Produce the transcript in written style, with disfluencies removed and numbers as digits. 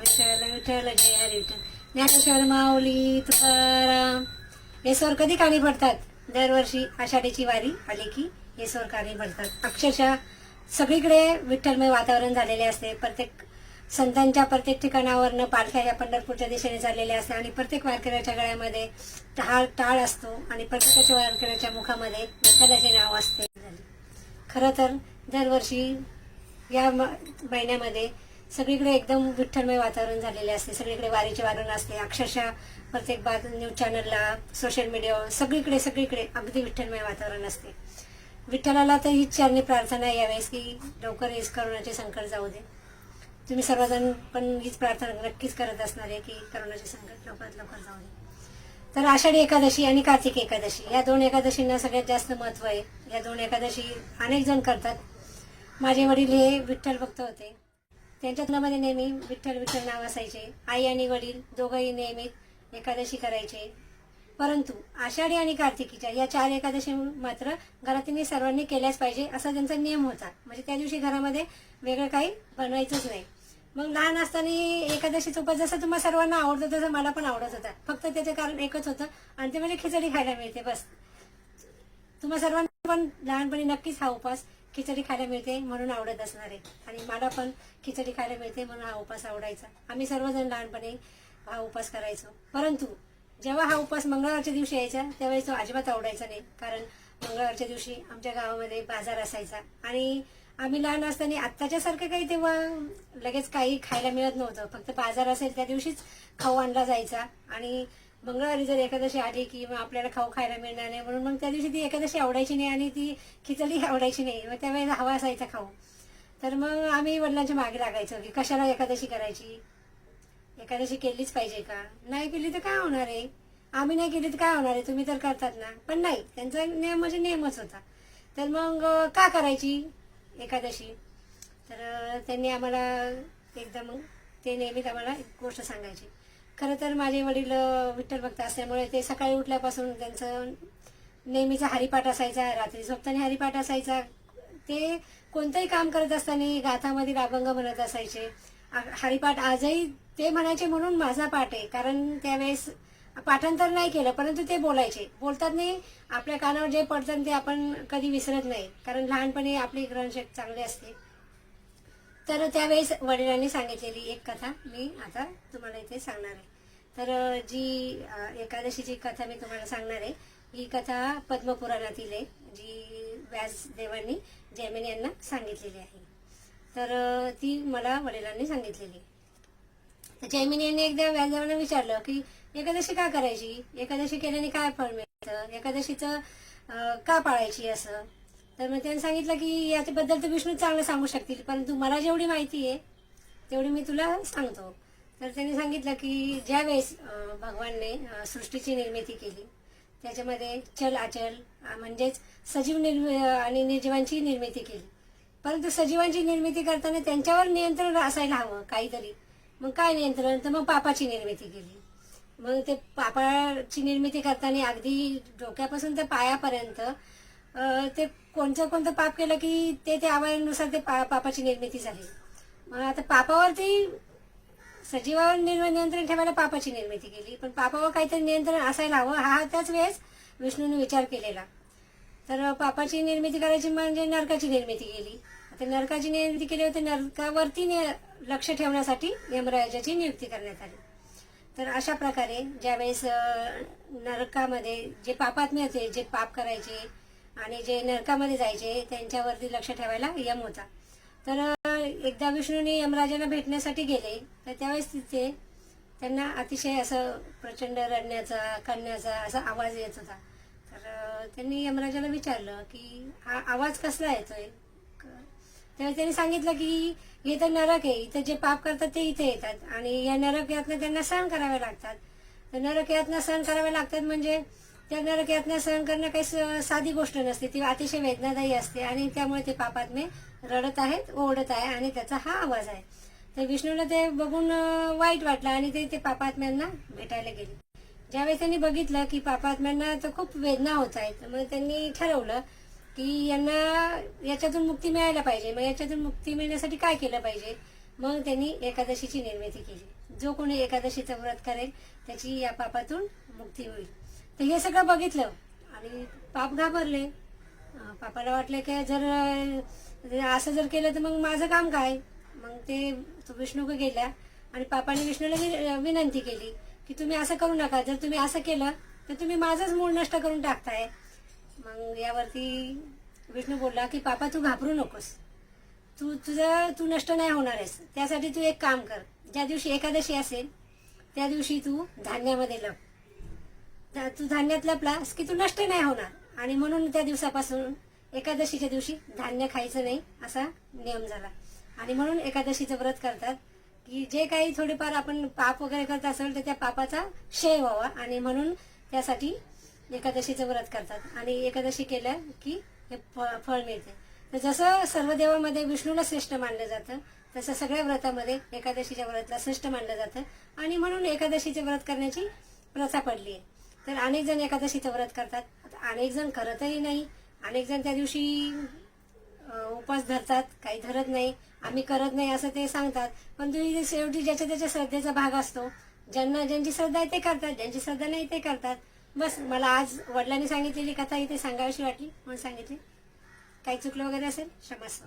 विठ्ठल विठ्ठल जय हरी विठ्ठल. ज्ञानेश्वर माऊली तुकाराम. येसवर कधी कानी पडतात? दरवर्षी आषाढीची वारी आली की येसवर कानी पडतात. अक्षरशः सगळीकडे विठ्ठलमय वातावरण झालेले असते. प्रत्येक संतांच्या प्रत्येक ठिकाणावरनं पालख्या या पंढरपूरच्या दिशेने चाललेल्या असतात आणि प्रत्येक वारकऱ्याच्या गळ्यामध्ये टाळ असतो आणि प्रत्येकाच्या वारकऱ्याच्या मुखामध्ये विठ्ठलाचे नाव असते. खरं तर दरवर्षी या महिन्यामध्ये सगळीकडे एकदम विठ्ठलमय वातावरण झालेले असते. सगळीकडे वारीचे वातावरण असते. अक्षरशः प्रत्येक न्यूज चॅनलला, सोशल मीडियावर सगळीकडे अगदी विठ्ठलमय वातावरण असते. विठ्ठलाला तर हीच चरणी प्रार्थना यावेळेस की लवकर हेच करोनाचे संकट जाऊ दे. तुम्ही सर्वजण पण हीच प्रार्थना नक्कीच करत असणार आहे की करोनाचे संकट लवकरात लवकर जाऊ दे. तर आषाढी एकादशी आणि कार्तिक एकादशी या दोन एकादशींना सगळ्यात जास्त महत्त्व आहे. या दोन एकादशी अनेक जण करतात. माझे वडील हे विठ्ठल भक्त होते. त्यांच्या तोंडामध्ये नेहमी विठ्ठल विठ्ठल नाव असायचे. आई आणि वडील दोघंही नेहमी एकादशी करायचे. परंतु आषाढी आणि कार्तिकीच्या या 4 एकादशी मात्र घरातील सर्वांनी केल्याच पाहिजे असा त्यांचा नियम होता. म्हणजे त्या दिवशी घरामध्ये वेगळं काही बनवायचंच नाही. मग लहान असताना एकादशीचा उपास जसं तुम्हाला सर्वांना आवडतं तसं मला पण आवडत होता. फक्त त्याचं कारण एकच होतं आणि ते म्हणजे खिचडी खायला मिळते बस. तुम्हा सर्वांना पण लहानपणी नक्कीच हा उपास खिचडी खायला मिळते म्हणून आवडत असणार आहे. आणि मला पण खिचडी खायला मिळते म्हणून हा उपास आवडायचा. आम्ही सर्वजण लहानपणी हा उपास करायचो. परंतु जेव्हा हा उपास मंगळवारच्या दिवशी यायचा त्यावेळेस तो अजिबात आवडायचा नाही. कारण मंगळवारच्या दिवशी आमच्या गावामध्ये बाजार असायचा आणि आम्ही लहान असताना आत्ताच्यासारखं काही तेव्हा लगेच काही खायला मिळत नव्हतं. फक्त बाजार असेल त्या दिवशीच खाऊ आणला जायचा आणि मंगळवारी जर एकादशी आली की मग आपल्याला खाऊ खायला मिळणार नाही म्हणून मग त्या दिवशी ती एकादशी आवडायची नाही आणि ती खिचडी आवडायची नाही. मग त्यावेळेला हवा असायचा खाऊ. तर मग आम्ही वडिलांच्या मागे लागायचो की कशाला एकादशी करायची, एकादशी केलीच पाहिजे का, नाही केली तर काय होणार आहे, आम्ही नाही केली तर काय होणार आहे, तुम्ही तर करतात ना. पण नाही, त्यांचा नियम म्हणजे नियमच होता. तर मग का करायची एकादशी? तर त्यांनी आम्हाला एकदा मग ते नेहमीच आम्हाला एक गोष्ट सांगायची. खरं तर माझे वडील विठ्ठल भक्त असल्यामुळे ते सकाळी उठल्यापासून त्यांचं नेहमीचा हरिपाठ असायचा. रात्री झोपताना हरिपाठ असायचा. ते कोणतंही काम करत असताना गाथामध्ये अभंग म्हणत असायचे. हरिपाठ आजही ते म्हणायचे म्हणून माझा पाठ आहे. कारण त्यावेळेस पाठांतर नाही केलं परंतु ते बोलायचे. बोलतात नाही आपल्या कानावर जे पडतं ते आपण कधी विसरत नाही. कारण लहानपणी आपली ग्रहणशक्ती चांगली असते. तर त्यावेळेस वडिलांनी सांगितलेली एक कथा मी आता तुम्हाला इथे सांगणार आहे. तर जी एकादशीची कथा मी तुम्हाला सांगणार आहे ही कथा पद्मपुराणातील आहे, जी व्यासदेवांनी जैमिनी यांना सांगितलेली आहे. तर ती मला वडिलांनी सांगितलेली. तर जैमिनी यांनी एकदा व्यासदेवांना विचारलं की एकादशी का करायची, एकादशी केल्याने काय फळ मिळतं, एकादशीचं का पाळायची असं. तर मग त्यांनी सांगितलं की याच्याबद्दल तर विष्णू चांगलं सांगू शकतील परंतु मला जेवढी माहिती आहे तेवढी मी तुला सांगतो. तर त्यांनी सांगितलं की ज्या वेळेस भगवानने सृष्टीची निर्मिती केली त्याच्यामध्ये चल अचल म्हणजेच सजीव आणि निर्जीवांची निर्मिती केली. परंतु सजीवांची निर्मिती करताना त्यांच्यावर नियंत्रण असायला हवं काहीतरी. मग काय नियंत्रण? तर मग पापाची निर्मिती केली. मग ते पापाची निर्मिती करताना अगदी डोक्यापासून ते पायापर्यंत ते कोणतं पाप केलं की ते अवयवानुसार ते पापाची निर्मिती झाली. मग आता पापावरती सजीवावर नियंत्रण ठेवायला पापाची निर्मिती केली पण पापावर काहीतरी नियंत्रण असायला हवं हा त्याच वेळेस विष्णूने विचार केलेला. तर पापाची निर्मिती करायची म्हणजे नरकाची निर्मिती केली. आता नरकाची निर्मिती केली होती, नरकावरती लक्ष ठेवण्यासाठी यमराजाची नियुक्ती करण्यात आली. तर अशा प्रकारे ज्यावेळेस नरकामध्ये जे पापात्मे होते, जे पाप करायचे आणि जे नरकामध्ये जायचे त्यांच्यावरती लक्ष ठेवायला यम होता. तर एकदा विष्णूने यमराजाला भेटण्यासाठी गेले तर त्यावेळेस तिथे त्यांना अतिशय असं प्रचंड रडण्याचा कण्याचा असा आवाज येत होता. तर त्यांनी यमराजाला विचारलं की हा आवाज कसला येतोय. तेव्हा त्यांनी सांगितलं की हे तर नरक आहे, इथं जे पाप करतात ते इथे येतात आणि या नरक यातना त्यांना सहन कराव्या लागतात. तर नरक यातना सहन कराव्या लागतात म्हणजे त्या नरक यातना सहन करणं काही साधी गोष्ट नसते, ती अतिशय वेदनादायी असते आणि त्यामुळे ते पापात्मे रडत आहेत, ओरडत आहे आणि त्याचा हा आवाज आहे. तर विष्णूला ते बघून वाईट वाटलं आणि ते पापात्म्यांना भेटायला गेले. ज्यावेळेस त्यांनी बघितलं की पापात्म्यांना तर खूप वेदना होत आहेत मग त्यांनी ठरवलं की यांना याच्यातून मुक्ती मिळायला पाहिजे. मग याच्यातून मुक्ती मिळण्यासाठी काय केलं पाहिजे. मग त्यांनी एकादशीची निर्मिती केली. जो कोणी एकादशीचं व्रत करेल त्याची या पापातून मुक्ती होईल. तर हे सगळं बघितलं आणि पाप घाबरले. पापाला वाटलं की जर असं जर केलं तर मग माझं काम काय. मग ते विष्णू गेल्या आणि पापाने विष्णूला विनंती केली की तुम्ही असं करू नका. जर तुम्ही असं केलं तर तुम्ही माझंच मूळ नष्ट करून टाकताय. मग यावरती विष्णू बोलला की पापा तू घाबरू नकोस. तू नष्ट नाही होणार आहेस. त्यासाठी तू एक काम कर. ज्या दिवशी एकादशी असेल त्या दिवशी तू धान्यामध्ये लप. तू धान्यात लपलास की तू नष्ट नाही होणार. आणि म्हणून त्या दिवसापासून एकादशीच्या दिवशी धान्य खायचं नाही असा नियम झाला. आणि म्हणून एकादशीचं व्रत करतात की जे काही थोडेफार आपण पाप वगैरे करत असेल तर त्या पापाचा क्षय व्हावा. आणि म्हणून त्यासाठी एकादशीचं व्रत करतात. आणि एकादशी केल्या की हे फळ मिळते. तर जसं सर्व देवामध्ये विष्णूला श्रेष्ठ मानलं जातं तसं सगळ्या व्रतामध्ये एकादशीच्या व्रतला श्रेष्ठ मानलं जातं. आणि म्हणून एकादशीचे व्रत करण्याची प्रथा पडली आहे. तर अनेक जण एकादशीचं व्रत करतात. अनेक जण करतही नाही. अनेक जण त्या दिवशी उपवास धरतात, काही धरत नाही. आम्ही करत नाही असं ते सांगतात. पण तुम्ही शेवटी ज्याच्या त्याच्या श्रद्धेचा भाग असतो. ज्यांची श्रद्धा आहे ते करतात, ज्यांची श्रद्धा नाही ते करतात. बस मला आज वडिलांनी सांगितलेली कथा इथे सांगावीशी वाटली म्हणून सांगितली. काही चुकलं वगैरे असेल क्षमस्व.